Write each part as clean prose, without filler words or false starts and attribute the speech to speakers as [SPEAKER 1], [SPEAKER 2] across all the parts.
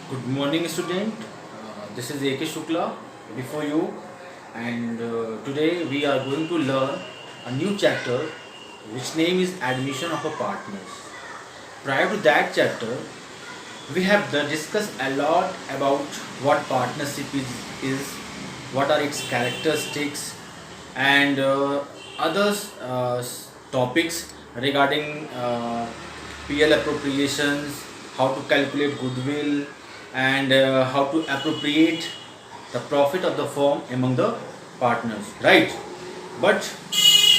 [SPEAKER 1] Good morning, student. This is A.K. Shukla before you, and today we are going to learn a new chapter, which name is Admission of a Partners. Prior to that chapter, we have discussed a lot about what partnership is what are its characteristics, and other topics regarding PL appropriations, how to calculate goodwill, and how to appropriate the profit of the firm among the partners, right? But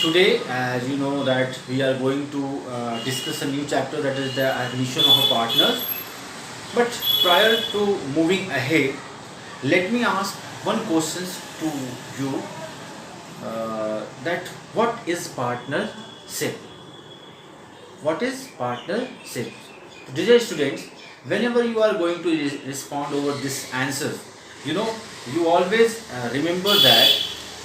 [SPEAKER 1] today, as you know, that we are going to discuss a new chapter, that is the admission of a partners. But prior to moving ahead, let me ask one question to you, that what is partnership? What is partnership? Dear students, whenever you are going to respond over this answer, you know, you always remember that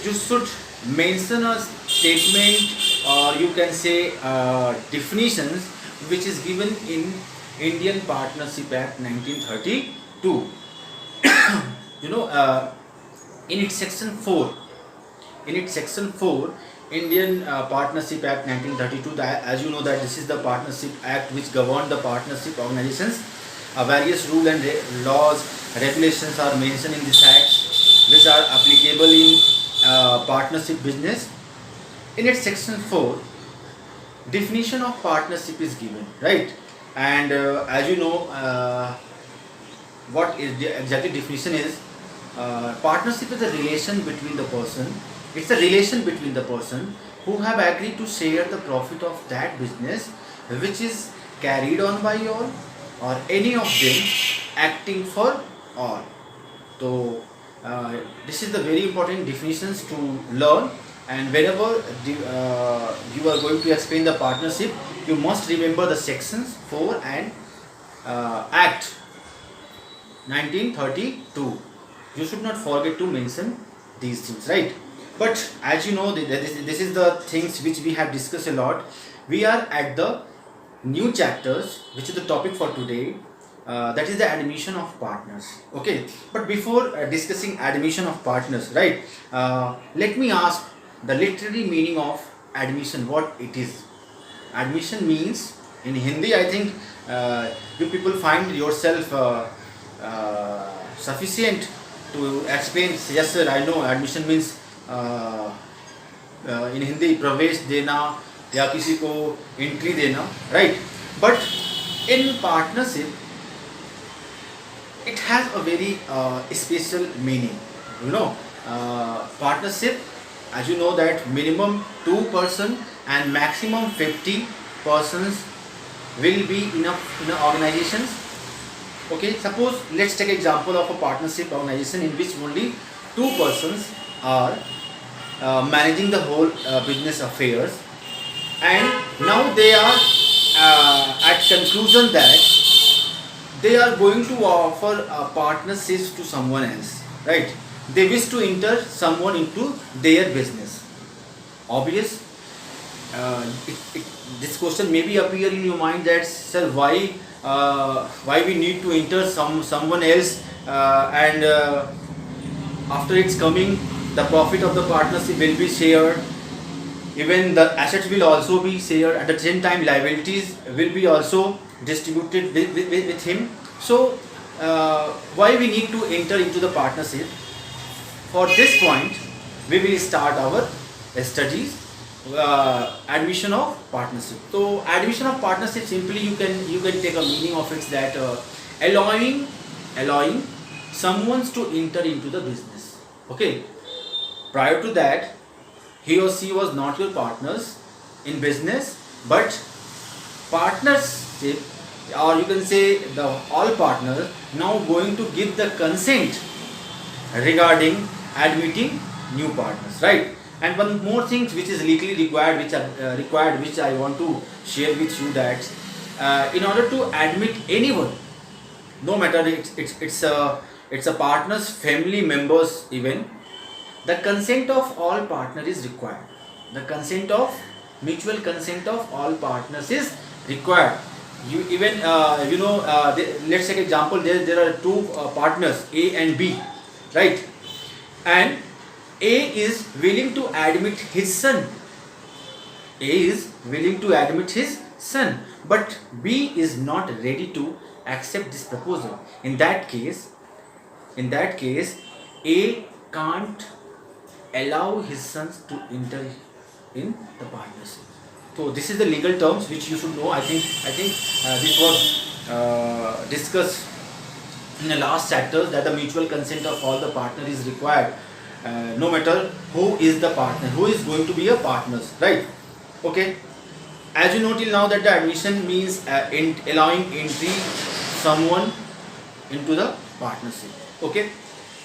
[SPEAKER 1] you should mention a statement, or you can say definitions, which is given in Indian Partnership Act 1932. you know, in its section 4, Indian Partnership Act 1932, that, as you know, that this is the Partnership Act which governed the partnership organizations. Various rules and laws, regulations are mentioned in this act, which are applicable in partnership business. In its section 4, definition of partnership is given, right? And as you know, what is the exactly definition is, partnership is a relation between the person. It's a relation between the person who have agreed to share the profit of that business, which is carried on by all, or any of them acting for all. So this is the very important definitions to learn. And whenever you are going to explain the partnership, you must remember the sections 4 and Act 1932. You should not forget to mention these things, right? But as you know, this is the things which we have discussed a lot. We are at the new chapters, which is the topic for today. That is the admission of partners. Okay, but before discussing admission of partners, right? Let me ask the literary meaning of admission. What it is? Admission means in Hindi, I think you people find yourself sufficient to explain. Yes sir, I know admission means in Hindi प्रवेश देना या किसी को entry देना, right? But in partnership, it has a very special meaning. You know, partnership, as you know, that minimum 2 person and maximum 50 persons will be enough in organizations. Okay, suppose let's take example of a partnership organization in which only 2 persons are managing the whole business affairs, and now they are at conclusion that they are going to offer partnerships to someone else, right? They wish to enter someone into their business. Obvious, this question may be appear in your mind that, sir, why we need to enter someone else, and after it's coming, the profit of the partnership will be shared, even the assets will also be shared, at the same time liabilities will be also distributed with him. So why we need to enter into the partnership? For this point, we will start our studies. Admission of partnership. So admission of partnership, simply you can take a meaning of it, that allowing someone to enter into the business. Okay, prior to that, he or she was not your partners in business, but partnership, or you can say the all partners now going to give the consent regarding admitting new partners, right? And one more thing which is legally required, which I want to share with you, that in order to admit anyone, no matter it's a partner's family members, even the consent of all partners is required. The mutual consent of all partners is required. You even let's take example. There are two partners, A and B, right? And A is willing to admit his son. A is willing to admit his son, but B is not ready to accept this proposal. In that case, A can't allow his sons to enter in the partnership. So this is the legal terms which you should know. I think this was discussed in the last chapter, that the mutual consent of all the partner is required, no matter who is the partner, who is going to be a partners, right? Okay. As you know till now that the admission means allowing entry someone into the partnership. Okay.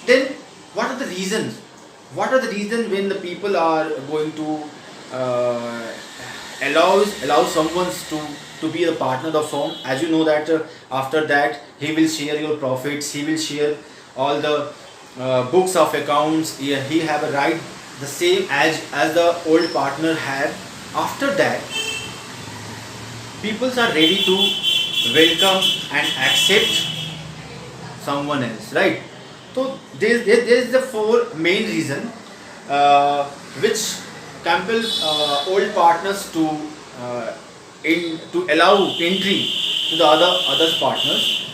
[SPEAKER 1] Then what are the reasons? What are the reasons when the people are going to uh, allow someone to be the partner of the firm? As you know that after that he will share your profits, he will share all the books of accounts. He have a right the same as the old partner had. After that, peoples are ready to welcome and accept someone else, right? So there is the four main reason which compel old partners to allow entry to the others partners,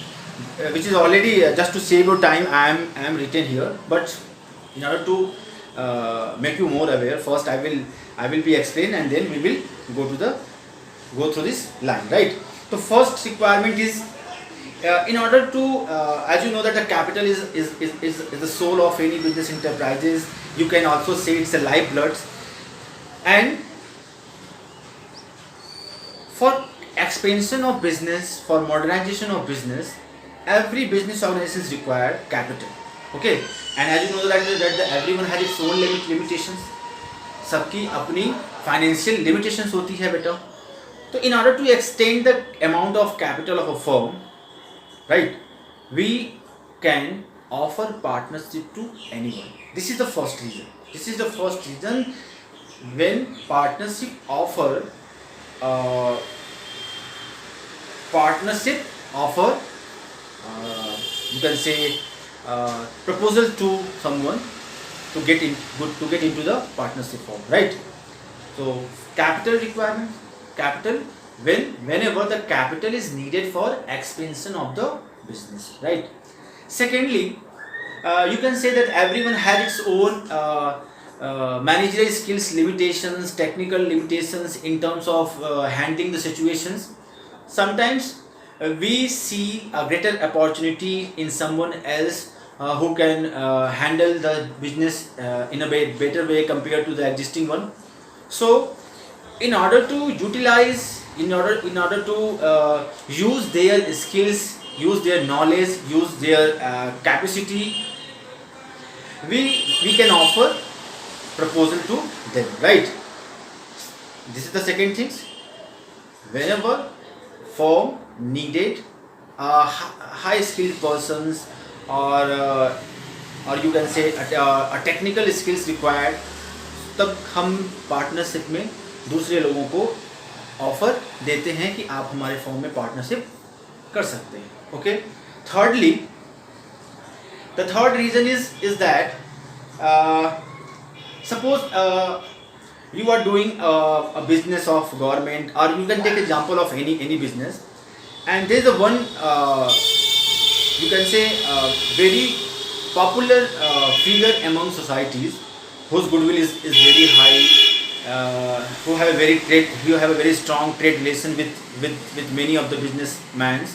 [SPEAKER 1] which is already just to save your time. I am written here, but in order to make you more aware, first I will be explained, and then we will go through this line, right? The first requirement is in order to as you know that the capital is the soul of any business enterprises. You can also say it's a lifeblood. And for expansion of business, for modernization of business, every business organization is required capital. Okay. And as you know that everyone has its own limitations. सबकी अपनी financial limitations होती है बेटा. तो in order to extend the amount of capital of a firm, right, we can offer partnership to anyone. This is the first reason when partnership offer uh, you can say proposal to someone to get into the partnership form, right? So capital requirement, capital whenever the capital is needed for expansion of the business, right? Secondly, you can say that everyone has its own managerial skills limitations, technical limitations in terms of handling the situations. Sometimes we see a greater opportunity in someone else who can handle the business in a better way compared to the existing one. So in order to utilize, in order to use their skills, use their knowledge, use their capacity, we can offer proposal to them, right? This is the second thing. Whenever firm needed high skilled persons, or you can say a technical skills required, तब हम partnership में दूसरे लोगों को offer देते हैं कि आप हमारे फॉर्म में पार्टनरशिप कर सकते हैं. Okay. Thirdly, the third reason is that suppose you are doing a business of government, or you can take example of any business, and there is a one you can say very popular figure among societies whose goodwill is very high, who have a very strong trade relation with many of the businessmen,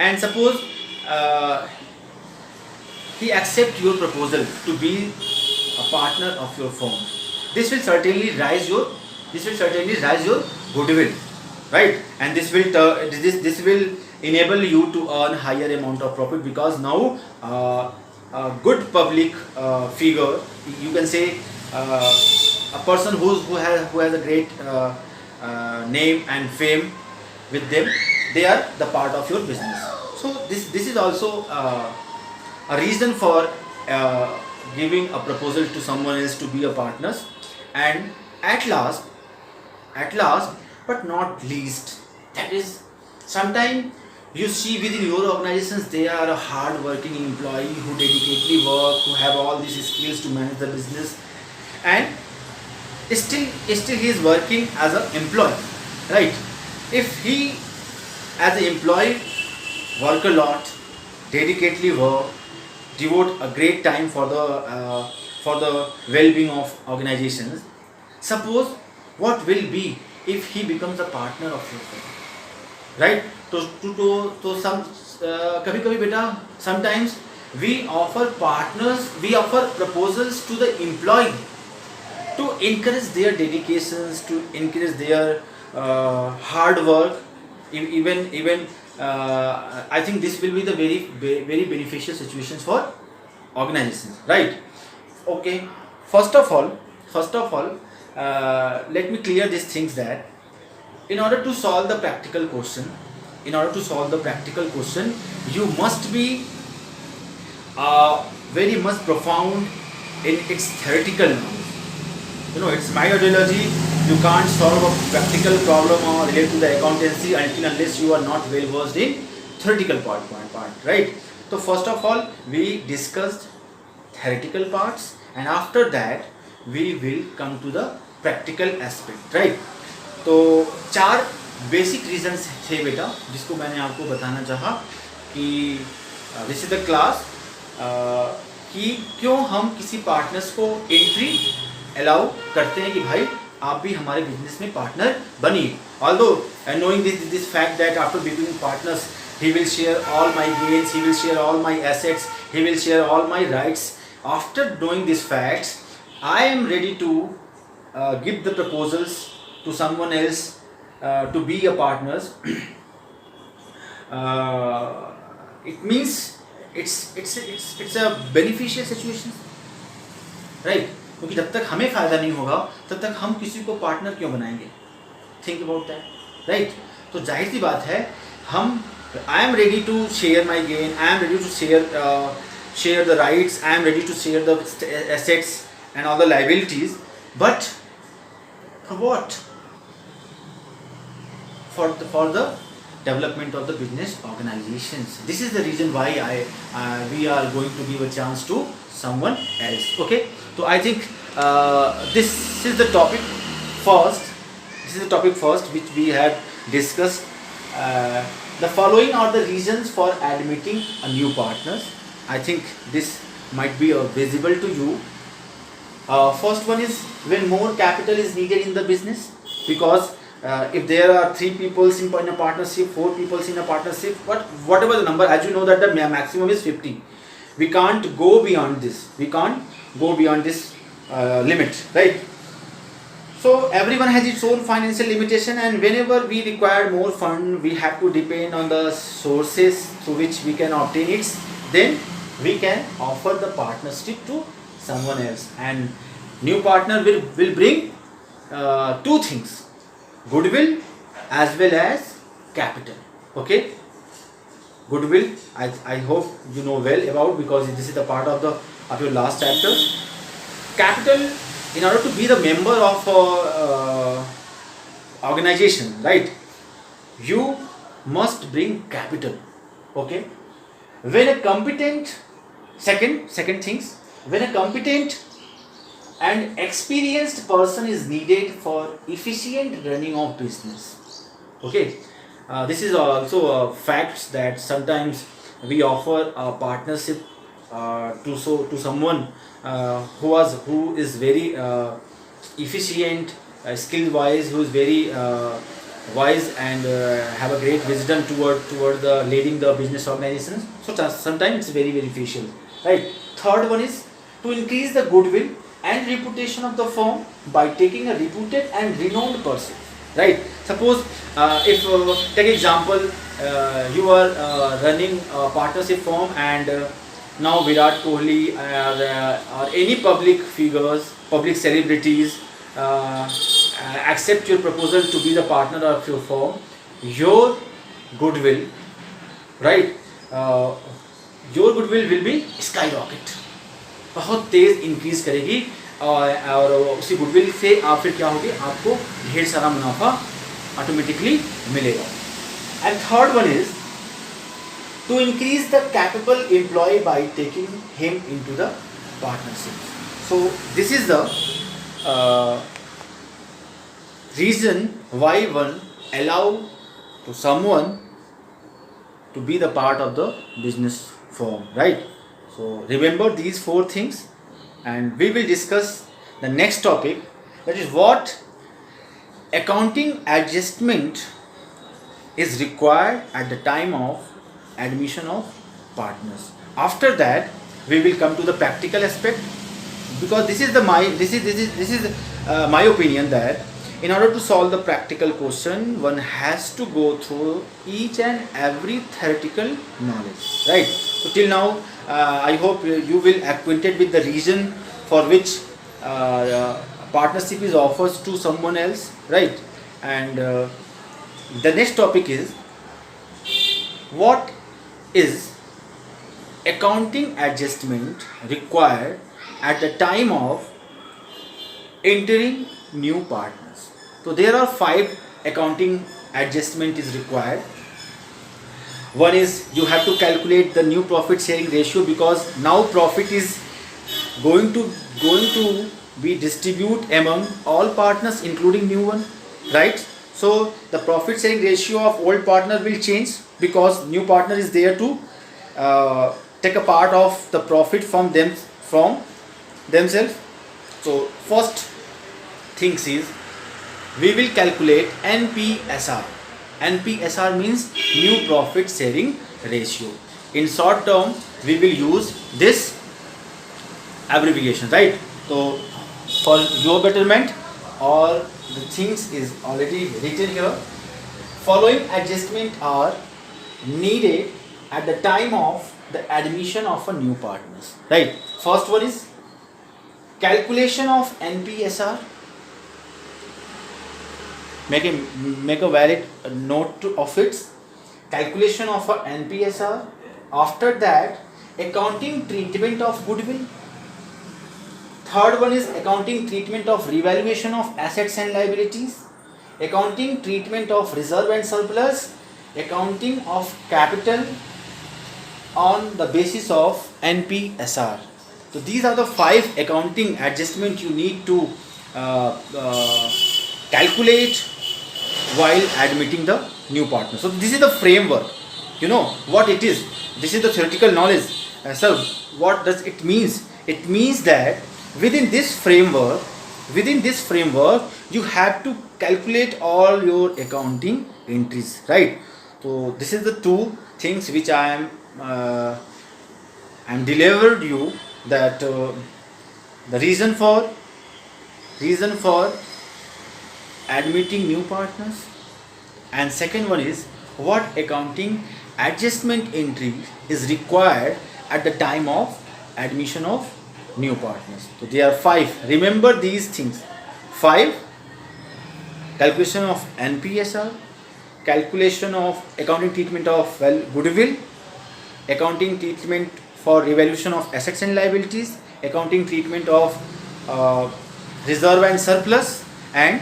[SPEAKER 1] and suppose he accept your proposal to be a partner of your firm. This will certainly raise your goodwill, right? And this will enable you to earn higher amount of profit, because now a good public figure, you can say a person who has a great name and fame with them, they are the part of your business. So this is also a reason for giving a proposal to someone else to be a partners. And at last but not least, that is Sometimes you see within your organizations they are a hard working employee who dedicatedly work, who have all these skills to manage the business, and still he is working as an employee, right? If he as an employee work a lot, dedicatedly work, devote a great time for the well-being of organizations, suppose what will be if he becomes a partner of your firm, right? तो some कभी कभी बेटा sometimes we offer partners, we offer proposals to the employee to encourage their dedications, to encourage their hard work. Even I think this will be the very beneficial situations for organizations, right? Okay, first of all, let me clear these things that in order to solve the practical question, you must be very much profound in its theoretical knowledge. It's my ideology. You can't solve a practical problem or relate to the accountancy unless you are not well versed in theoretical part, right? So first of all, we discussed theoretical parts, and after that we will come to the practical aspect, right? तो 4 basic reasons थे बेटा जिसको मैंने आपको बताना चाहा कि this is the class कि क्यों हम किसी पार्टनर्स को एंट्री अलाउ करते हैं कि भाई आप भी हमारे बिजनेस में पार्टनर बनिए. Although knowing this fact that after becoming partners he will share all my gains, he will share all my assets, he will share all my rights. After knowing these facts, I am ready to give the proposals to someone else to be a partners. It means it's a beneficial situation, right? क्योंकि जब तक हमें फ़ायदा नहीं होगा तब तक हम किसी को पार्टनर क्यों बनाएंगे? Think about that, right? तो जाहिर सी बात है हम I am ready to share my gain, I am ready to share the rights, I am ready to share the assets and all the liabilities, but for what? For the development of the business organizations. This is the reason why we are going to give a chance to someone else. Okay, so I think this is the topic first which we have discussed. The following are the reasons for admitting a new partners. I think this might be visible to you. First one is when more capital is needed in the business, because if there are 3 people in a partnership, 4 people in a partnership, whatever the number, as you know that the maximum is 50. We can't go beyond this. Limit, right? So everyone has its own financial limitation, and whenever we require more fund, we have to depend on the sources through which we can obtain it. Then we can offer the partnership to someone else, and new partner will bring 2 things: goodwill as well as capital. Okay, goodwill I hope you know well about, because this is the part of your last chapter. Capital, in order to be the member of organization, right, you must bring capital. Okay, when a competent second things, when a competent and experienced person is needed for efficient running of business. Okay, this is also facts that sometimes we offer a partnership to someone who is very efficient, skill wise, who is very wise and have a great wisdom toward the leading the business organizations. So sometimes it's very beneficial, right? Third one is to increase the goodwill and reputation of the firm by taking a reputed and renowned person, right? Suppose if take example, you are running a partnership firm, and now Virat Kohli or any public figures, public celebrities accept your proposal to be the partner of your firm. Your goodwill, right, your goodwill will be skyrocket, बहुत तेज़ increase करेगी, और उसी goodwill से आप फिर क्या होगी, आपको ढेर सारा मुनाफा ऑटोमेटिकली मिलेगा. And third one is to increase the capable employee by taking him into the partnership. So this is the reason why one allow to someone to be the part of the business firm, right? So remember these four things, and we will discuss the next topic, that is what accounting adjustment is required at the time of admission of partners. After that we will come to the practical aspect, because this is my opinion that in order to solve the practical question, one has to go through each and every theoretical knowledge, right? So till now, I hope you will acquainted with the reason for which partnership is offered to someone else, right? And the next topic is what is accounting adjustment required at the time of entering new partners. So there are 5 accounting adjustment is required. One is you have to calculate the new profit sharing ratio, because now profit is going to be distributed among all partners including new one, right? So the profit sharing ratio of old partner will change because new partner is there to take a part of the profit from themselves. So first things is we will calculate NPSR. NPSR means new profit sharing ratio. In short term we will use this abbreviation, right? So for your betterment, all the things is already written here. Following adjustment are needed at the time of the admission of a new partners, right? First one is calculation of NPSR. Make a valid note of its calculation of a NPSR. After that, accounting treatment of goodwill. Third one is accounting treatment of revaluation of assets and liabilities, accounting treatment of reserve and surplus, accounting of capital on the basis of NPSR. So these are the 5 accounting adjustments you need to calculate while admitting the new partner. So this is the framework. You know what it is. This is the theoretical knowledge. So what does it means? It means that within this framework you have to calculate all your accounting entries, right? So this is the 2 things which I am delivered you, that the reason for admitting new partners, and second one is what accounting adjustment entry is required at the time of admission of new partners. So there are 5. Remember these things. 5: calculation of NPSR, calculation of accounting treatment of goodwill, accounting treatment for revaluation of assets and liabilities, accounting treatment of reserve and surplus, and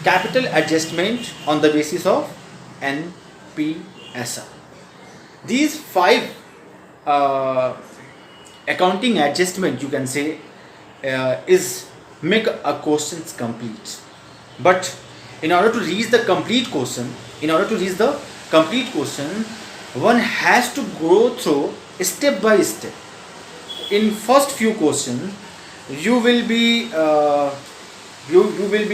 [SPEAKER 1] capital adjustment on the basis of NPSR. These 5 accounting adjustment, you can say, is make a questions complete. But in order to reach the complete question, one has to go through step by step. In first few questions you will be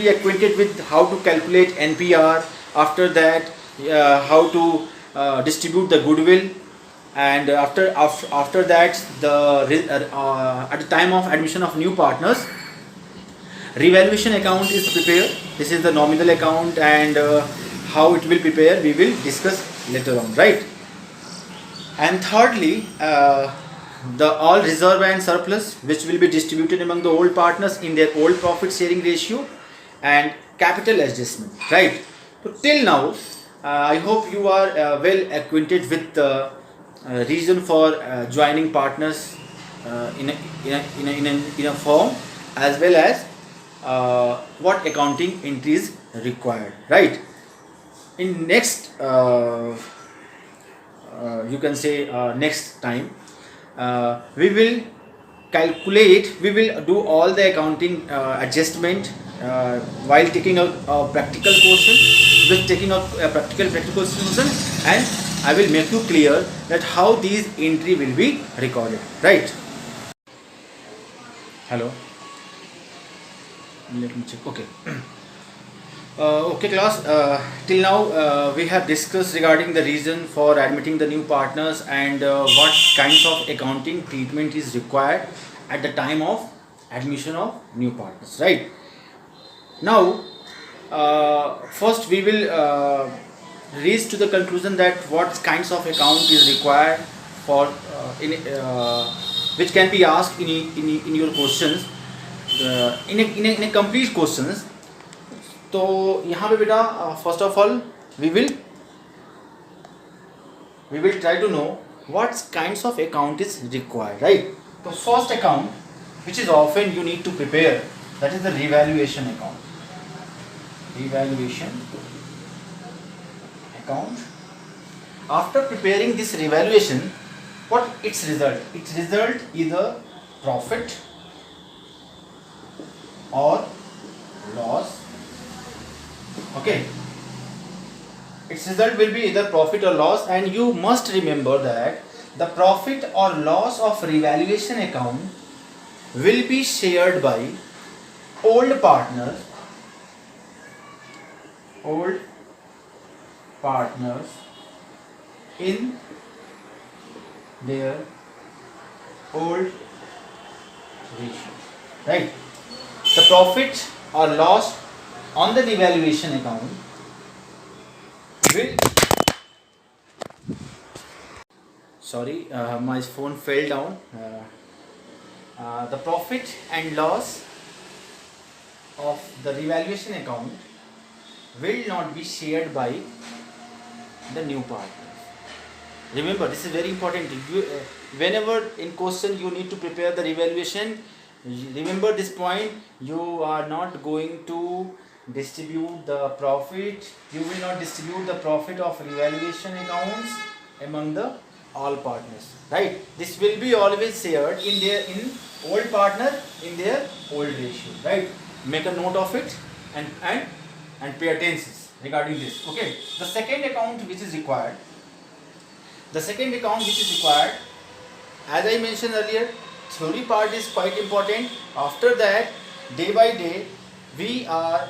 [SPEAKER 1] acquainted with how to calculate NPR. After that how to distribute the goodwill, and after that at the time of admission of new partners, revaluation account is prepared. This is the nominal account, and how it will prepare we will discuss later on, right? And thirdly, the all reserve and surplus which will be distributed among the old partners in their old profit sharing ratio, and capital adjustment, right? So till now I hope you are well acquainted with the reason for joining partners in a firm, as well as what accounting entries required, right? in next you can say next time we will calculate, we will do all the accounting adjustment while taking out a practical question, with taking out a practical question, and I will make you clear that how these entry will be recorded, right? Hello, let me check. Okay. Okay, class. Till now, we have discussed regarding the reason for admitting the new partners and what kinds of accounting treatment is required at the time of admission of new partners. Right. Now, first we will reach to the conclusion that what kinds of account is required for which can be asked in your questions, in a complete questions. तो यहाँ पे बेटा first of all we will try to know what kinds of account is required, right? तो first account which is often you need to prepare, that is the revaluation account. Revaluation account. After preparing this revaluation, what its result? Its result either profit or loss. Okay, its result will be either profit or loss, and you must remember that the profit or loss of revaluation account will be shared by old partners in their old ratio, right? The profit or loss on the revaluation account will, sorry, my phone fell down. The profit and loss of the revaluation account will not be shared by the new partners. Remember, this is very important. Whenever in question you need to prepare the revaluation, remember this point. You are not going to distribute the profit, you will not distribute the profit of revaluation accounts among the all partners, right? This will be always shared in old partner in their old ratio, right? Make a note of it and pay attention regarding this. Okay, the second account which is required, as I mentioned earlier, theory part is quite important. After that, day by day we are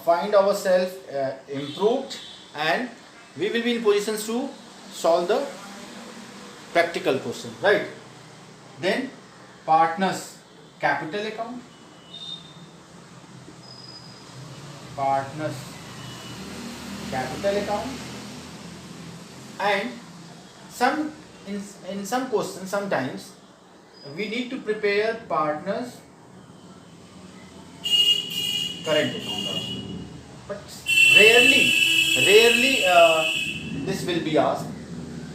[SPEAKER 1] find ourselves improved, and we will be in positions to solve the practical question, right? Then partners capital account, and in some questions sometimes we need to prepare partners current account also. But rarely this will be asked.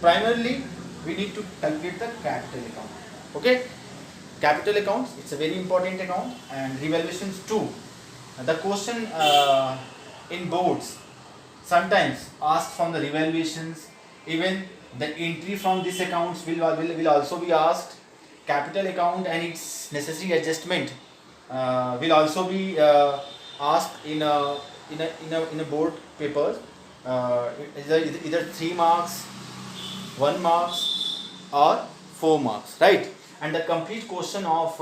[SPEAKER 1] Primarily we need to calculate the capital account. Okay, capital accounts, it's a very important account, and revaluations too. The question in boards sometimes asked from the revaluations, even the entry from these accounts will also be asked. Capital account and its necessary adjustment will also be asked in a board paper, either 3 marks, 1 marks or 4 marks, right? And the complete question of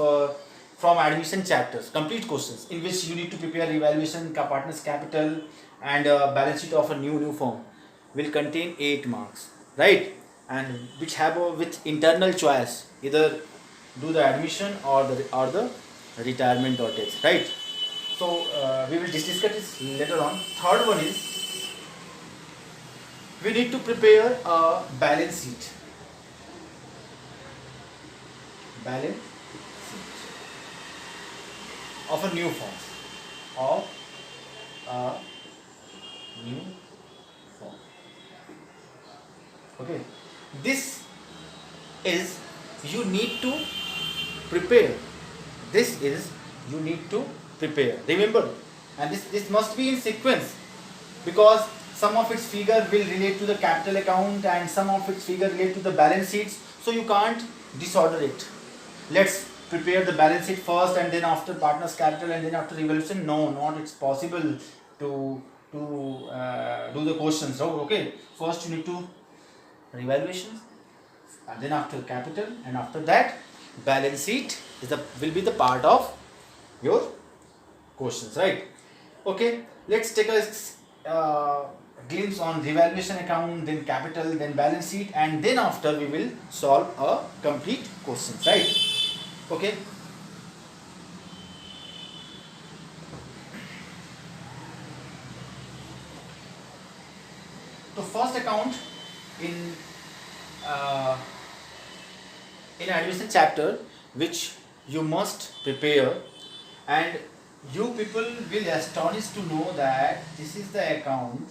[SPEAKER 1] from admission chapters, complete questions in which you need to prepare revaluation, partners capital, and balance sheet of a new firm will contain 8 marks, right? And which have with internal choice, either do the admission or the retirement or death, right? So we will discuss this later on. Third one is we need to prepare a balance sheet. Of a new firm. Okay. This is you need to prepare. Remember, and this must be in sequence, because some of its figure will relate to the capital account and some of its figure relate to the balance sheets, so you can't disorder it. Let's prepare the balance sheet first and then after partners capital and then after revaluation. No, not it's possible to do the questions. So okay, first you need to revaluations and then after capital, and after that balance sheet will be the part of your questions, right? Okay, let's take a glimpse on revaluation account, then capital, then balance sheet, and then after we will solve a complete questions, right? Okay. So first account in admission chapter which you must prepare, and you people will astonish to know that this is the account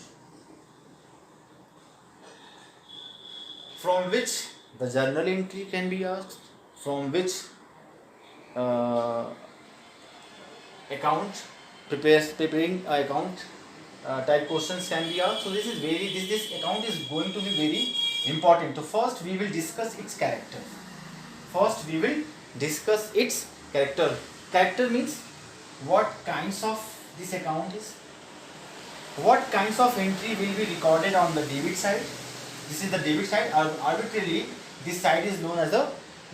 [SPEAKER 1] from which the journal entry can be asked, from which preparing account type questions can be asked. So this is this account is going to be very important. So first we will discuss its character. First we will discuss its character. Character means what kinds of this account is, what kinds of entry will be recorded on the debit side. This is the debit side. Arbitrarily this side is known as the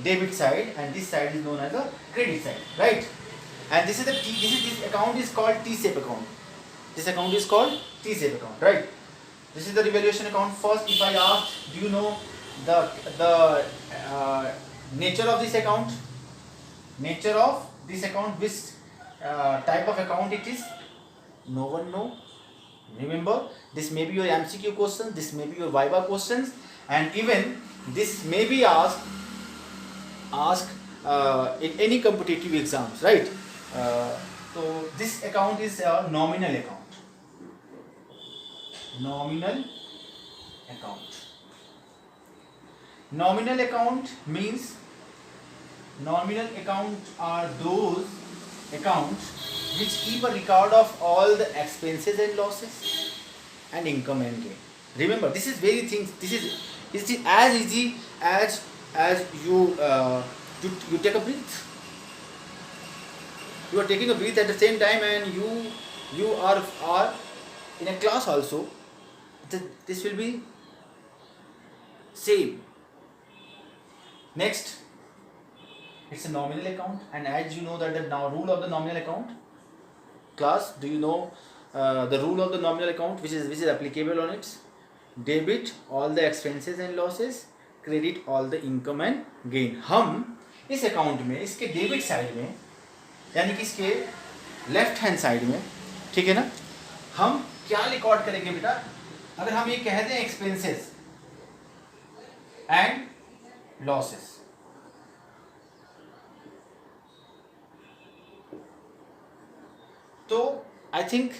[SPEAKER 1] debit side and this side is known as the credit side, right? And this account is called T-shape account. This account is called T-shape account, right? This is the revaluation account. First, if I ask, do you know the nature of this account? Nature of this account, which type of account it is? No one know. Remember, this may be your MCQ question, this may be your Viva questions, and even this may be asked in any competitive exams, right? So this account is a nominal account. Nominal account. Nominal account means, nominal account are those accounts which keep a record of all the expenses and losses and income and gain. Remember, this is very things. This is as easy as you take a breath. You are taking a breath at the same time, and you are in a class also. This will be same. Next, it's a nominal account, and as you know that the rule of the nominal account, class, do you know the rule of the nominal account which is applicable on it? Debit all the expenses and losses, credit all the income and gain. हम इस account में, इसके debit side में, यानी कि इसके left hand side में, ठीक है ना, हम क्या रिकॉर्ड करेंगे बेटा? अगर हम ये कह दें एक्सपेंसेस एंड लॉसेस, तो I think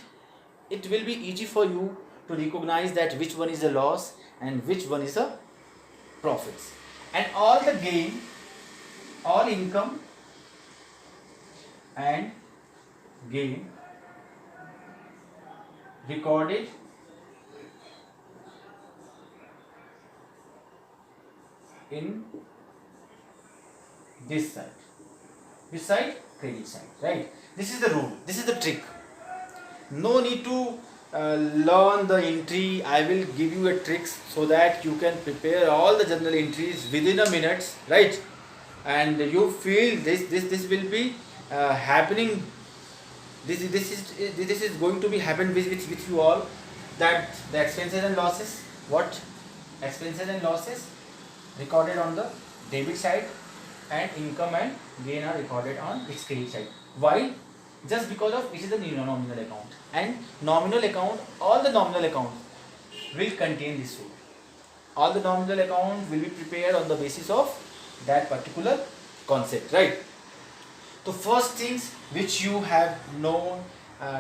[SPEAKER 1] it will be easy for you to recognize that which one is a loss and which one is a profits, and all the gain, all income and gain recorded in this side. Which side? Credit side, right? This is the rule. This is the trick. No need to learn the entry. I will give you a tricks so that you can prepare all the journal entries within a minute, right? And you feel this will be happening. This is going to be happen with you all. That the expenses and losses, what expenses and losses recorded on the debit side, and income and gain are recorded on its credit side. Why? Just because of it is a nominal account, and nominal account, all the nominal accounts will contain this rule. All the nominal account will be prepared on the basis of that particular concept, right? So first things which you have known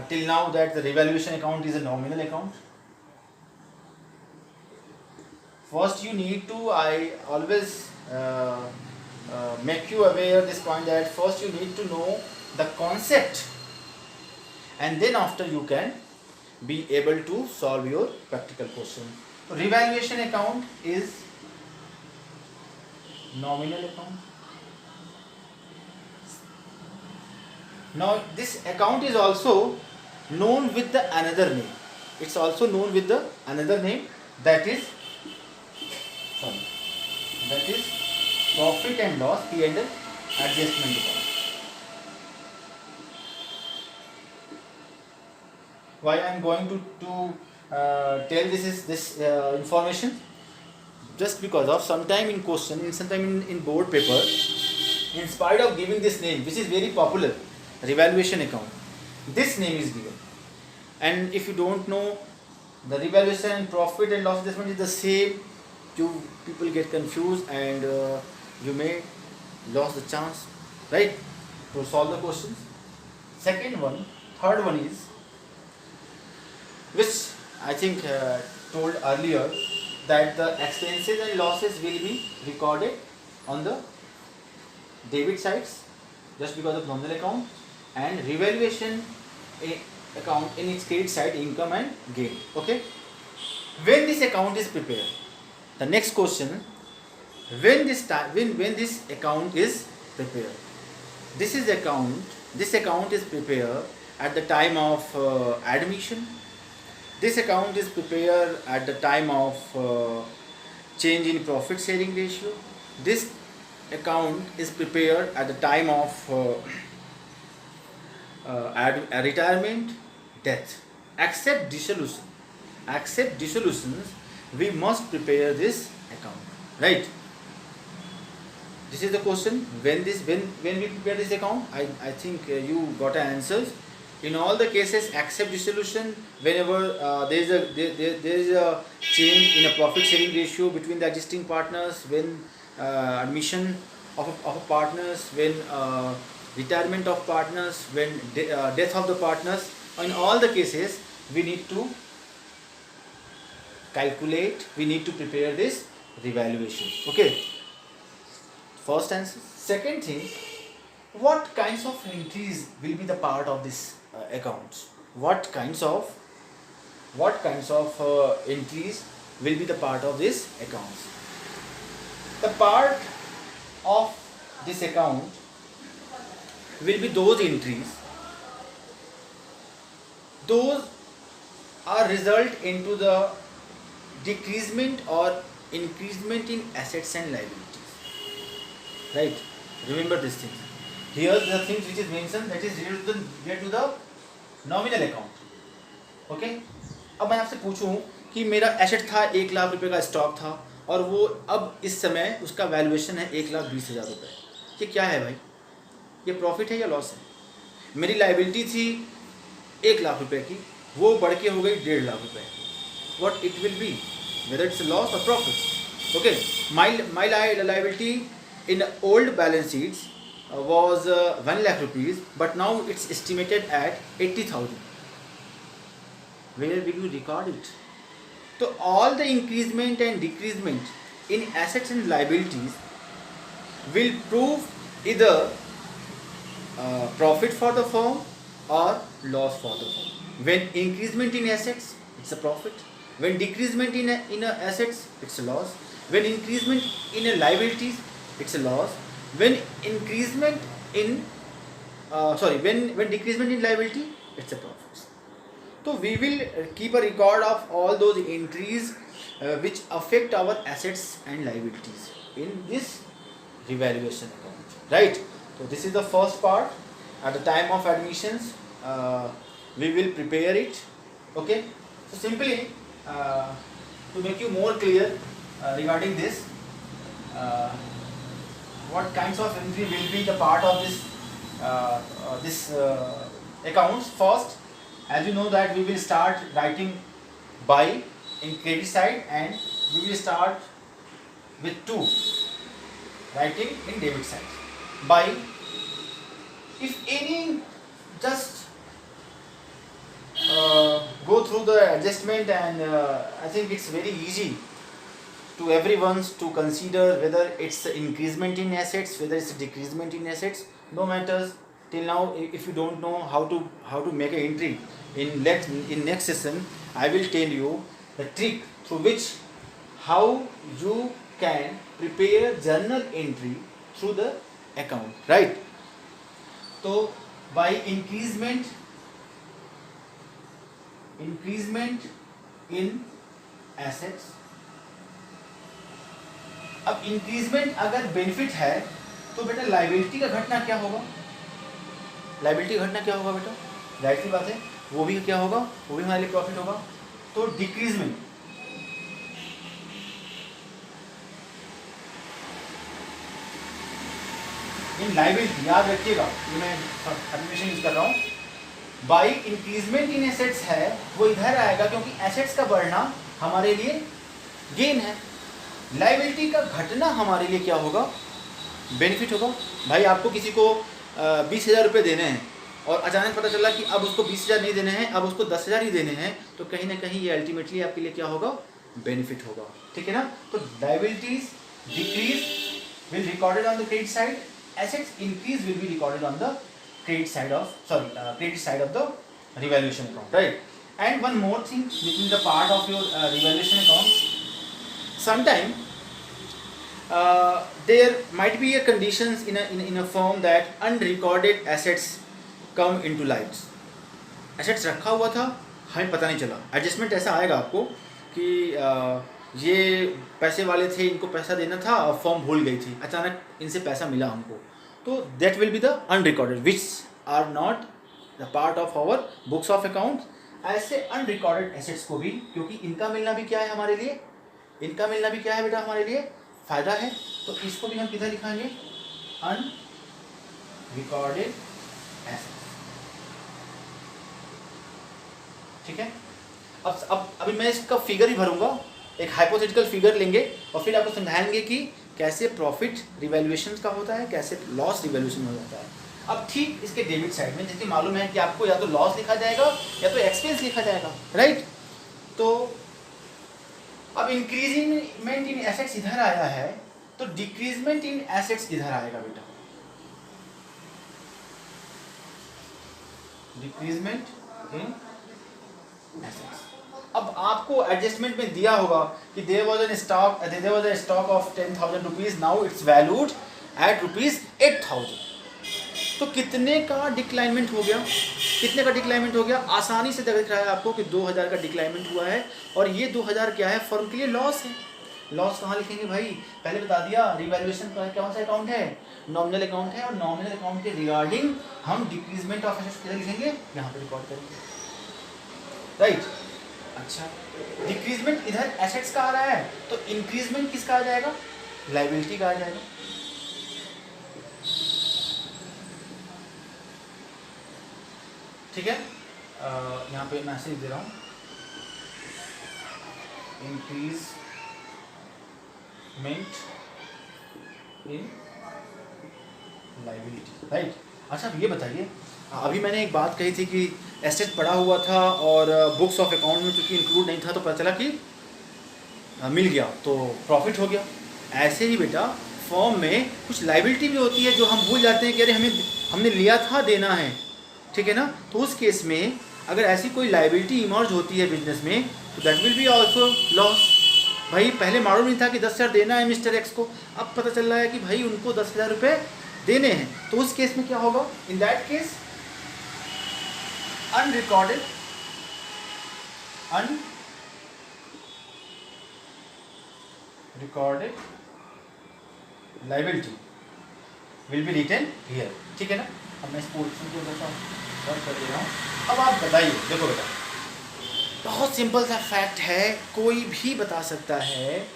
[SPEAKER 1] till now, that the revaluation account is a nominal account. First you need to, I always make you aware this point, that first you need to know the concept, and then after you can be able to solve your practical question. So revaluation account is nominal account. Now this account is also known with the another name. It's also known with the another name, that is profit and loss P&L adjustment account. Why I am going to tell this information? Just because of sometime in question, sometime in board paper, in spite of giving this name, which is very popular, revaluation account, this name is given. And if you don't know, the revaluation and profit and loss adjustment is the same. People get confused and you may lose the chance, right, to solve the questions. Third one is, which I think told earlier, that the expenses and losses will be recorded on the debit sides just because of nominal account, and revaluation account in its credit side, income and gain. Okay, when this account is prepared, the next question, when this account is prepared, this account is prepared at the time of admission. This account is prepared at the time of change in profit sharing ratio. This account is prepared at the time of retirement, death. Except dissolutions, we must prepare this account, right? This is the question. When we prepare this account, I think you got an answers. In all the cases except dissolution, whenever there is a change in a profit sharing ratio between the existing partners, when admission of a partners, when retirement of partners, when death of the partners, in all the cases we need to calculate, we need to prepare this revaluation. Okay, first answer. Second thing, what kinds of entries will be the part of this accounts? What kinds of entries will be the part of this accounts? The part of this account will be those entries, those are result into the decreasement or increasement in assets and liabilities, right? Remember these things. Here the things which is mentioned, that is related to the nominal account. Okay, अब मैं आपसे पूछूं कि मेरा asset था 1 लाख रुपए का stock था और वो अब इस समय उसका वैल्यूएशन है 1,20,000 रुपये, ये क्या है भाई? ये प्रॉफिट है या लॉस है? मेरी लाइबिलिटी थी 1 लाख रुपए की, वो बढ़ के हो गई 1.5 लाख रुपए. What it will be, whether it's loss और profit? Okay, my liability in old balance sheets was 1 lakh rupees, but now it's estimated at 80,000. Where will you record it? So all the increasement and decreasement in assets and liabilities will prove either profit for the firm or loss for the firm. When increasement in assets, it's a profit. When decreasement in assets, it's a loss. When increasement in liabilities, it's a loss. When increasement in when decreasement in liability, it's a profit. So we will keep a record of all those entries which affect our assets and liabilities in this revaluation account, right? So this is the first part. At the time of admissions, we will prepare it. Okay, so simply to make you more clear regarding this, what kinds of entry will be the part of this accounts. First, as you know that we will start writing by in credit side, and we will start with 2 writing in debit side. By, if any, just go through the adjustment, and I think it's very easy to everyone to consider whether it's increasement in assets, whether it's decreasement in assets, no matters. till now, if you don't know how to make an entry in next session, I will tell you the trick through which how you can prepare journal entry through the account, right? So by increasement in assets, अब increment अगर benefit है तो बेटा liability का घटना क्या होगा? Liability का घटना क्या होगा बेटा? जाहिर सी बात है, वो भी क्या होगा? वो भी हमारे लिए प्रॉफिट होगा। तो डिक्रीजमेंट इन लाइबिलिटी, याद रखिएगा, ये मैं एप्लीकेशन यूज कर रहा हूँ। बाई इंक्रीजमेंट इन एसेट्स है वो इधर आएगा क्योंकि एसेट्स का बढ़ना हमारे लिए गेन है। लाइबिलिटी का घटना हमारे लिए क्या होगा? बेनिफिट होगा। भाई आपको किसी को 20,000 रुपये देने हैं और अचानक पता चला कि अब उसको 20,000 नहीं देने हैं, अब उसको 10,000 ही देने हैं, तो कहीं ना कहीं ये अल्टीमेटली आपके लिए क्या होगा? बेनिफिट होगा। ठीक है ना? तो liabilities decrease will recorded on the credit side, assets increase will be recorded on the credit side of credit side of the revaluation account, right? And one more thing which the part of your revaluation account, sometime there might be a conditions in a firm that unrecorded assets come into lights. assets रखा हुआ था, हमें पता नहीं चला, adjustment ऐसा आएगा आपको कि ये पैसे वाले थे, इनको पैसा देना था और फर्म भूल गई थी, अचानक इनसे पैसा मिला हमको, तो that will be the unrecorded which are not the part of our books of account. ऐसे अनरिकॉर्डेड एसेट्स को भी, क्योंकि इनका मिलना भी क्या है हमारे लिए? इनका मिलना भी क्या है बेटा? हमारे लिए फायदा है, तो इसको भी हम किधर लिखाएंगे? Unrecorded assets. ठीक है? अब अभी मैं इसका फिगर ही भरूंगा, एक हाइपोथेटिकल फिगर लेंगे और फिर आपको समझाएंगे कि कैसे प्रॉफिट रिवैल्यूएशन का होता है, कैसे लॉस रिवैल्यूएशन हो जाता है। अब ठीक इसके डेबिट साइड में, जैसे मालूम है कि आपको या तो लॉस लिखा जाएगा या तो एक्सपेंस लिखा जाएगा, राइट? तो अब इंक्रीजमेंट इन एसेट्स इधर आया है, तो डिक्रीजमेंट इन एसेट्स इधर आएगा बेटा। Decrement in assets. अब आपको एडजस्टमेंट में दिया होगा कि there was a stock of 10,000 rupees, now it's valued at rupees 8,000। तो कितने का डिक्लाइनमेंट हो गया? कितने का डिक्लाइनमेंट हो गया? आसानी से दिख रहा है आपको कि 2,000 का डिक्लाइनमेंट हुआ है, और ये 2,000 क्या है? फर्म के लिए लॉस है। लॉस कहाँ लिखेंगे भाई? पहले बता दिया, रिवैल्यूएशन का कौन सा अकाउंट है? नॉमिनल अकाउंट है, और नॉमिनल अकाउंट के रिगार्डिंग हम डिक्रीजमेंट ऑफ एसेट्स किधर लिखेंगे? यहाँ पे रिकॉर्ड करेंगे, राइट? अच्छा, डिक्रीजमेंट इधर एसेट्स का आ रहा है, तो इंक्रीजमेंट किसका आ जाएगा? लायबिलिटी का आ जाएगा। ठीक है, यहाँ पे मैसेज दे रहा हूँ, इंक्रीजमेंट इन लायबिलिटी, राइट? अच्छा, अब ये बताइए, अभी मैंने एक बात कही थी कि एसेट पड़ा हुआ था और बुक्स ऑफ अकाउंट में चूंकि इंक्लूड नहीं था, तो पता चला कि मिल गया तो प्रॉफिट हो गया। ऐसे ही बेटा फॉर्म में कुछ लायबिलिटी भी होती है जो हम भूल जाते हैं कि अरे हमने लिया था, देना है, ठीक है ना? तो उस केस में अगर ऐसी कोई लायबिलिटी इमर्ज होती है बिजनेस में, तो that will B also loss. भाई पहले मालूम नहीं था कि 10,000 देना है मिस्टर एक्स को, अब पता चल रहा है कि भाई उनको 10,000 रुपये देने हैं, तो उस केस में क्या होगा? In that case unrecorded liability will be written here, ठीक है ना? अब मैं इस पोर्शन को वर्क कर दे रहा हूँ। अब आप बताइए, देखो बेटा, बहुत सिंपल सा फैक्ट है, कोई भी बता सकता है,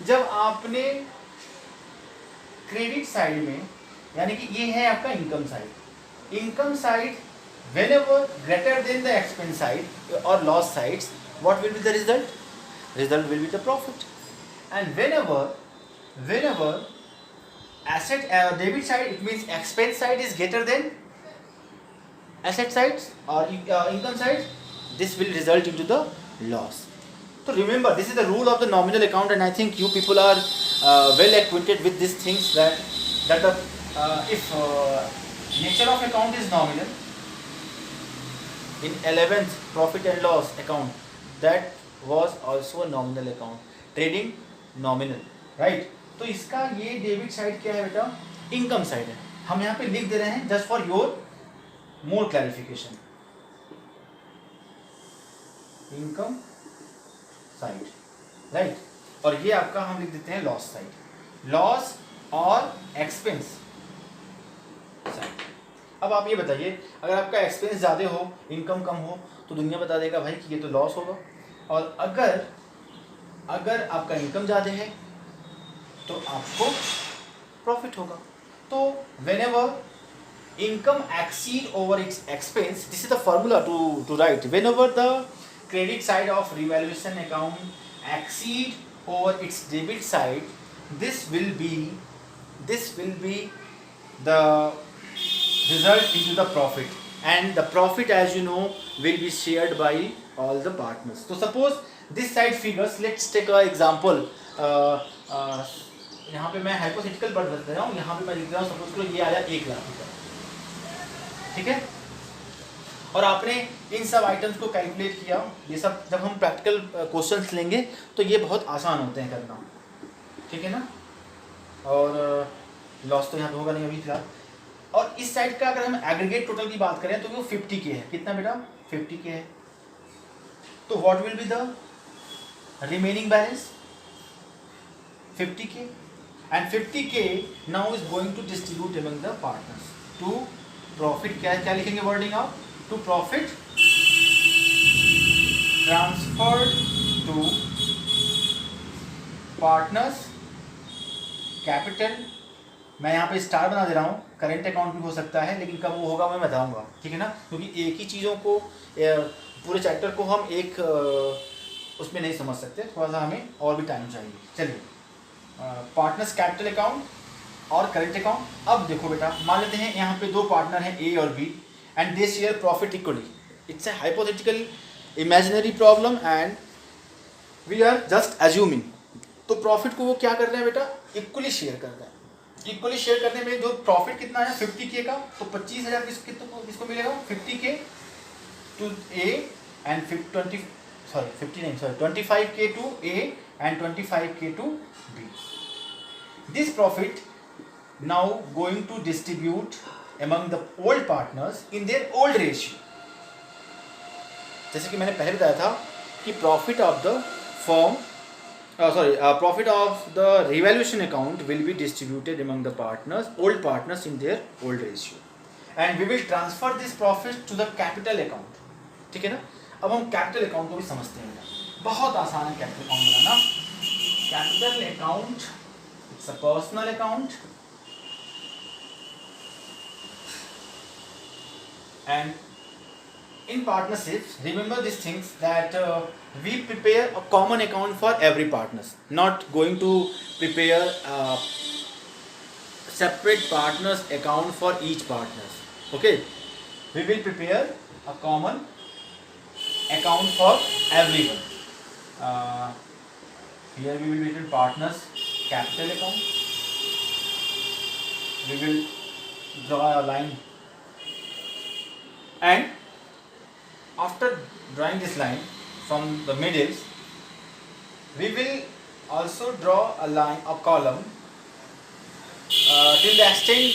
[SPEAKER 1] जब आपने क्रेडिट साइड में, यानी कि ये है आपका income side whenever greater than the expense side or loss sides, what will be the result? Result will be the profit. And whenever asset debit side, it means expense side is greater than asset sides or income side, this will result into the loss. So remember, this is the rule of the nominal account, and I think you people are well acquainted with these things, that the if Nature of account is nominal. In 11th profit and loss account, that was also a nominal account. Trading nominal, right? तो इसका ये debit side क्या है बेटा? Income side है. हम यहाँ पे लिख दे रहे हैं just for your more clarification. Income side, right? और ये आपका हम लिख देते हैं लॉस साइड. लॉस और एक्सपेंस साइड. अब आप ये बताइए, अगर आपका एक्सपेंस ज़्यादा हो, इनकम कम हो, तो दुनिया बता देगा भाई कि ये तो लॉस होगा. और अगर आपका इनकम ज़्यादा है तो आपको प्रॉफिट होगा. तो whenever income exceed over its expense, this is the formula to write. Whenever the credit side of revaluation account exceed over its debit side, this will be the result into the profit, and the profit, as you know, will be shared by all the partners. So suppose this side figures, let's take an example. यहाँ पे मैं hypothetical word बता रहा हूँ. यहाँ पे मैं लिख रहा हूँ सपोज करो ये आया 1 लाख रुपये, ठीक है? और आपने इन सब आइटम्स को कैलकुलेट किया. ये सब जब हम प्रैक्टिकल क्वेश्चंस लेंगे तो ये बहुत आसान होते हैं करना, ठीक है ना? और लॉस तो यहाँ पे होगा नहीं अभी फिलहाल. और इस साइड का अगर हम एग्रीगेट टोटल की बात करें तो वो 50K है. कितना बेटा? 50K है. तो what will be the remaining balance? 50K. And 50K now is going to distribute among the partners to profit. क्या लिखेंगे वर्डिंग आप? To profit transferred to partners capital. मैं यहाँ पे स्टार बना दे रहा हूँ. करेंट अकाउंट भी हो सकता है, लेकिन कब वो होगा मैं बताऊँगा, ठीक है ना? क्योंकि एक ही चीज़ों को, पूरे चैप्टर को हम एक उसमें नहीं समझ सकते, थोड़ा सा हमें और भी टाइम चाहिए. चलिए, पार्टनर्स कैपिटल अकाउंट और करेंट अकाउंट. अब देखो बेटा, मान लेते हैं यहाँ पे 2 पार्टनर हैं ए और B, and they share profit equally. It's a hypothetical imaginary problem and we are just assuming. तो प्रॉफिट को वो क्या कर रहे हैं बेटा? इक्वली शेयर कर रहे हैं. इक्वली शेयर करने में जो प्रॉफिट कितना है 50K का, तो 25,000 किसको मिलेगा? 50K to A and 25K to A and 25K to B. This profit now going to distribute among the old partners in their old ratio. जैसे कि मैंने पहले बताया था कि profit of the firm, profit of the revaluation account will be distributed among the partners, old partners in their old ratio, and we will transfer this profit to the capital account. ठीक है ना? अब हम capital account को भी समझते हैं. बहुत आसान है capital account banana. Capital account it's a personal account and in partnerships remember these things that we prepare a common account for every partners, not going to prepare a separate partners account for each partners. Okay, we will prepare a common account for everyone. Here we will write partners capital account. We will draw a line, and after drawing this line from the middles, we will also draw a line, a column till the extent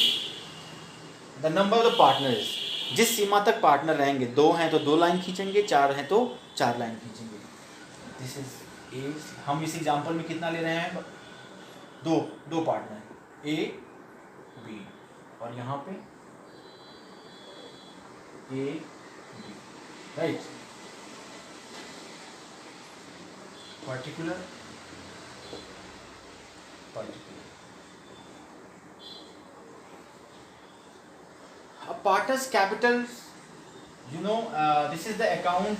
[SPEAKER 1] the number of the partners. जिस सीमा तक partner रहेंगे, 2 हैं तो 2 line खींचेंगे, 4 हैं तो 4 line खींचेंगे. This is a. हम इस एग्जांपल में कितना ले रहे हैं? 2 पार्टनर ए बी, और यहाँ पे A B, right? Particular. A partner's capital, you know, this is the account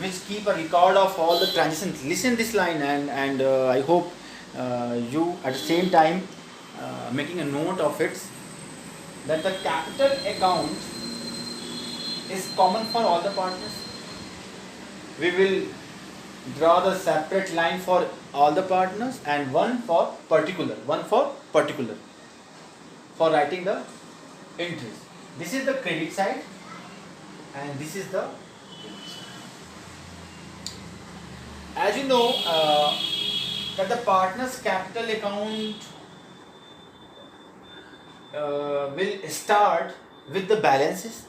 [SPEAKER 1] which keep a record of all the transactions. Listen this line, and I hope you at the same time making a note of it, that the capital account is common for all the partners. We will draw the separate line for all the partners and one for particular for writing the entries. This is the credit side and this is the debit side. As you know that the partner's capital account will start with the balances.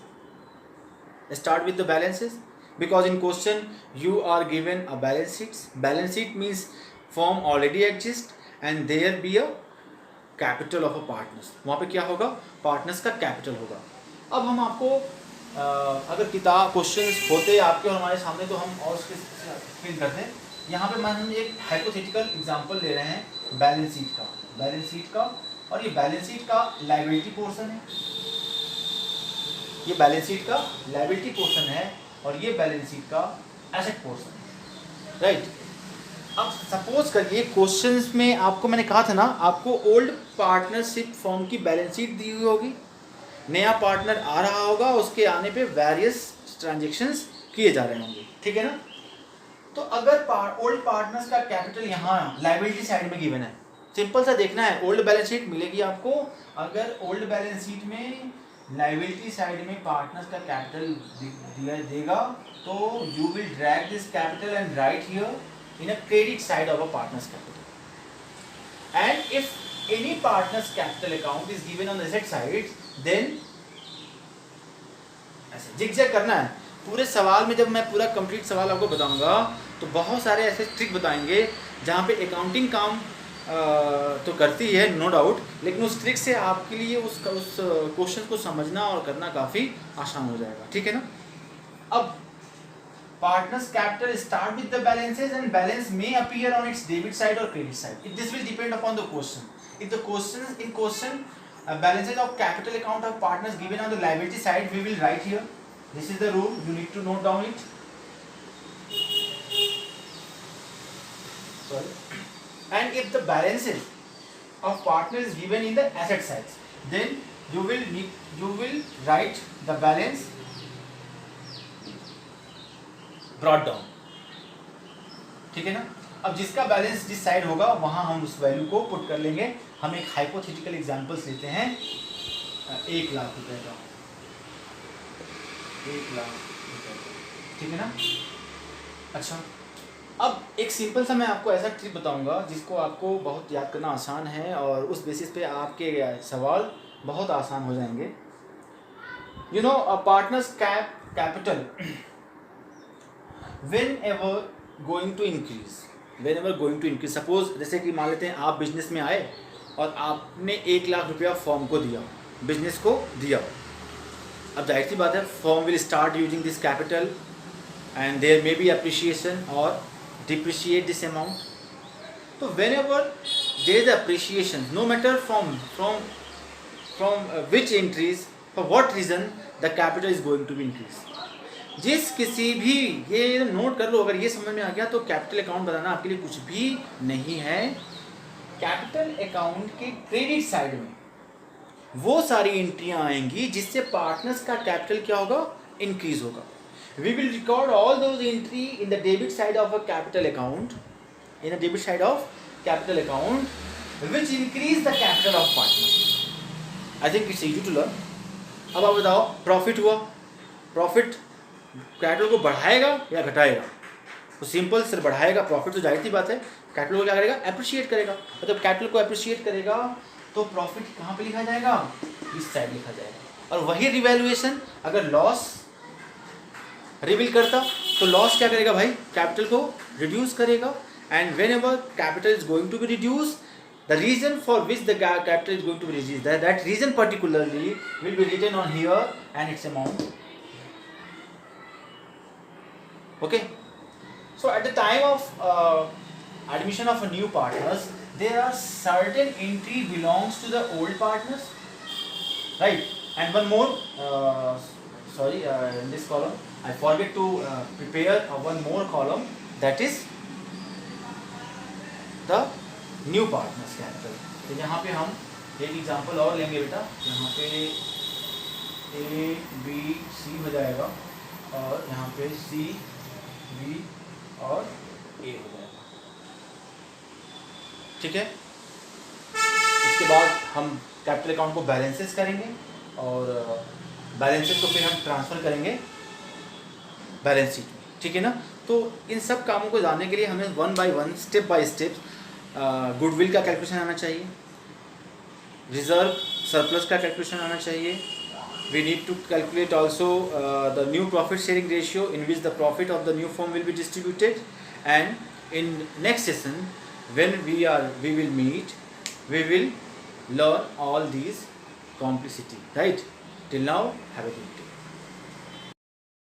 [SPEAKER 1] Because in question you are given a balance sheet. Balance sheet means firm already exists and there be a capital of a partners. वहाँ पे क्या होगा, partners का capital होगा. अब हम आपको अगर किताब क्वेश्चंस होते आपके और हमारे सामने तो हम और उसके फिल करते हैं. यहाँ पे हम एक हाइपोथेटिकल एग्जांपल ले रहे हैं बैलेंस शीट का और ये बैलेंस शीट का लायबिलिटी पोर्शन है. ये बैलेंस शीट का लायबिलिटी पोर्शन है और ये बैलेंस शीट का एसेट पोर्शन है. राइट. अब सपोज करिए क्वेश्चंस में आपको मैंने कहा था ना, आपको ओल्ड पार्टनरशिप फॉर्म की बैलेंस शीट दी हुई होगी, नया पार्टनर आ रहा होगा, उसके आने पे वेरियस ट्रांजैक्शंस किए जा रहे होंगे. ठीक है ना. तो अगर ओल्ड पार्टनर्स का कैपिटल यहाँ लायबिलिटी साइड में गिवन है, सिंपल सा देखना है. ओल्ड बैलेंस शीट मिलेगी आपको. अगर ओल्ड बैलेंस शीट में लायबिलिटी साइड में पार्टनर्स का कैपिटल दिया देगा तो you will drag this capital and right here in a credit side of a partner's capital. And if any partner's capital account is given on the asset side, then ऐसे zigzag करना है. पूरे सवाल में जब मैं पूरा कंप्लीट सवाल आपको बताऊंगा तो बहुत सारे ऐसे ट्रिक बताएंगे जहाँ पे अकाउंटिंग काम तो करती है नो डाउट, लेकिन उस ट्रिक से आपके लिए उस क्वेश्चन को समझना और करना काफ़ी आसान हो जाएगा. ठीक है ना. अब partner's capital start with the balances and balance may appear on its debit side or credit side. This will depend upon the question. If the question balances of capital account of partners given on the liability side, we will write here. This is the rule. You need to note down it. Sorry. And if the balances of partners given in the asset side, then you will write the balance brought down. ठीक है ना. अब जिसका balance जिस side होगा वहां हम उस वैल्यू को पुट कर लेंगे. हम एक हाइपोथेटिकल एग्जांपल्स लेते हैं 1 लाख रुपए का. 1 लाख रुपए. ठीक है ना. अच्छा, अब एक सिंपल सा मैं आपको ऐसा ट्रिक बताऊंगा जिसको आपको बहुत याद करना आसान है और उस बेसिस पे आपके सवाल बहुत आसान हो जाएंगे. You know a partners capital whenever going to increase. Suppose जैसे कि मान लेते हैं आप बिजनेस में आए और आपने 1 लाख रुपया फर्म को दिया, बिजनेस को दिया. अब जाहिर सी बात है firm will start using this capital and there may be appreciation और डिप्रिशिएट दिस अमाउंट. तो whenever there is appreciation, no matter from which entries, for what reason the capital is going to be increased. जिस किसी भी, ये note कर लो, अगर ये समझ में आ गया तो कैपिटल अकाउंट बनाना आपके लिए कुछ भी नहीं है. कैपिटल अकाउंट के क्रेडिट साइड में वो सारी एंट्रियां आएंगी जिससे पार्टनर्स का कैपिटल क्या होगा, इंक्रीज होगा. We will record all those entry in the debit side of a capital account, in the debit side of capital account which increase the capital of partner. I think it's easy to learn. अब आप बताओ, profit हुआ, profit capital को बढ़ाएगा या घटाएगा? तो simple sir बढ़ाएगा. Profit तो जाहिर सी बात है कैपिटल को क्या करेगा, अप्रिशिएट करेगा. मतलब कैपिटल को अप्रिशिएट करेगा तो प्रॉफिट कहाँ पे लिखा जाएगा, इस साइड लिखा जाएगा. और वही रिवैल्यूएशन अगर लॉस रिवील करता तो लॉस क्या करेगा भाई, कैपिटल को रिड्यूस करेगा. And whenever capital is going to be reduce, the reason for which the capital is going to be reduced, that reason particularly will be written on here and its amount. Okay, so at the time of admission of a new partners, there are certain entry belongs to the old partners, right? And one more, in this column I forget to prepare one more column, that is the new partners capital. तो यहाँ पे हम एक example और लेंगे बेटा. यहाँ पे A B C हो जाएगा और यहाँ पे C B और A हो जाएगा. ठीक है. इसके बाद हम कैपिटल अकाउंट को बैलेंसेस करेंगे और बैलेंस शीट को फिर हम ट्रांसफ़र करेंगे बैलेंस शीट में, ठीक है ना। तो इन सब कामों को जानने के लिए हमें one by one, step by step goodwill का कैलकुलेशन आना चाहिए, रिजर्व सरप्लस का कैलकुलेशन आना चाहिए। We need to calculate also the new profit sharing ratio in which the profit of the new firm will be distributed. And in next session, when we will meet, we will learn all these complexity. Right? Till now, have a good day.